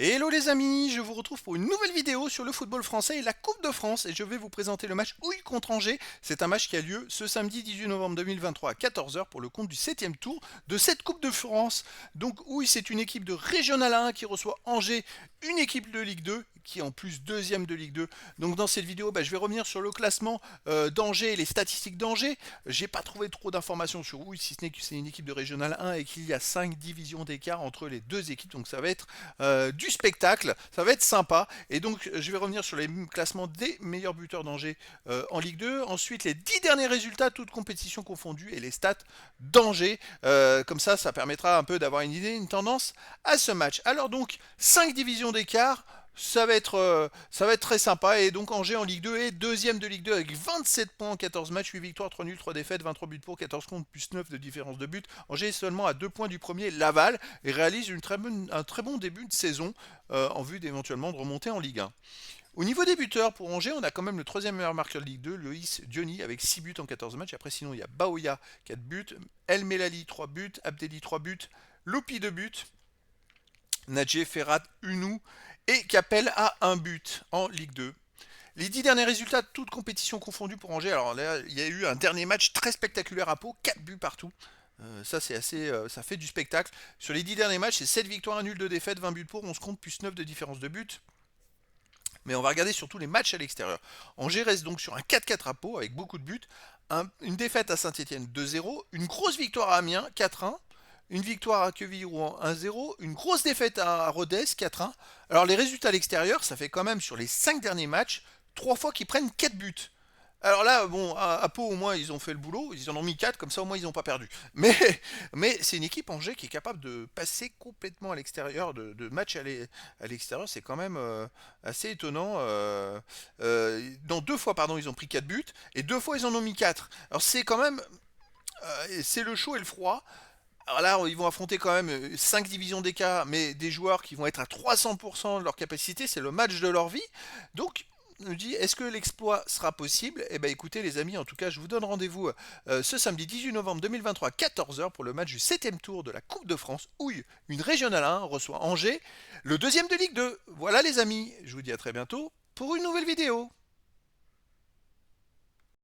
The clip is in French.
Hello les amis, je vous retrouve pour une nouvelle vidéo sur le football français et la Coupe de France et je vais vous présenter le match Houille contre Angers. C'est un match qui a lieu ce samedi 18 novembre 2023 à 14 h pour le compte du 7e tour de cette Coupe de France. Donc Houille, c'est une équipe de Régional 1 qui reçoit Angers, une équipe de Ligue 2 qui est en plus deuxième de Ligue 2. Donc dans cette vidéo, je vais revenir sur le classement d'Angers et les statistiques d'Angers. J'ai pas trouvé trop d'informations sur Houille, si ce n'est que c'est une équipe de Régional 1 et qu'il y a 5 divisions d'écart entre les deux équipes. Donc ça va être du spectacle, ça va être sympa. Et donc je vais revenir sur les classements des meilleurs buteurs d'Angers en Ligue 2. Ensuite les 10 derniers résultats, toutes compétitions confondues, et les stats d'Angers. Comme ça permettra un peu d'avoir une idée, une tendance à ce match. Alors donc 5 divisions d'écart. Ça va être très sympa. Et donc Angers en Ligue 2 est deuxième de Ligue 2 avec 27 points en 14 matchs, 8 victoires, 3 nuls, 3 défaites, 23 buts pour, 14 contre, plus 9 de différence de but. Angers est seulement à 2 points du premier, Laval, et réalise un très bon début de saison en vue d'éventuellement de remonter en Ligue 1. Au niveau des buteurs, pour Angers, on a quand même le troisième meilleur marqueur de Ligue 2, Loïs Diony, avec 6 buts en 14 matchs. Après, sinon, il y a Baoya, 4 buts, El Melali, 3 buts, Abdelli, 3 buts, Loupi, 2 buts, Nadje, Ferrat, Unou et Capel a un but en Ligue 2. Les 10 derniers résultats, toutes compétitions confondues pour Angers. Alors là, il y a eu un dernier match très spectaculaire à Pau, 4 buts partout. Ça, c'est assez, ça fait du spectacle. Sur les 10 derniers matchs, c'est 7 victoires, 1 nul, 2 défaites, 20 buts pour, 11 compte, plus 9 de différence de but. Mais on va regarder surtout les matchs à l'extérieur. Angers reste donc sur un 4-4 à Pau avec beaucoup de buts. Une défaite à Saint-Etienne 2-0. Une grosse victoire à Amiens 4-1. Une victoire à Quevilly-Rouen 1-0. Une grosse défaite à Rodez 4-1. Alors les résultats à l'extérieur, ça fait quand même sur les 5 derniers matchs 3 fois qu'ils prennent 4 buts. Alors là, bon, à Pau, au moins, ils ont fait le boulot. Ils en ont mis 4, comme ça, au moins, ils n'ont pas perdu. Mais c'est une équipe Angers qui est capable de passer complètement à l'extérieur, de match à l'extérieur. C'est quand même assez étonnant. Dans 2 fois, pardon, ils ont pris 4 buts. Et 2 fois, ils en ont mis 4. Alors c'est quand même... c'est le chaud et le froid. Alors là, ils vont affronter quand même 5 divisions d'écart, mais des joueurs qui vont être à 300% de leur capacité. C'est le match de leur vie. Donc, me dit, est-ce que l'exploit sera possible? Eh bien écoutez les amis, en tout cas je vous donne rendez-vous ce samedi 18 novembre 2023 à 14 h pour le match du 7e tour de la Coupe de France. Houille, une Régionale 1 reçoit Angers, le deuxième de Ligue 2. Voilà les amis, je vous dis à très bientôt pour une nouvelle vidéo.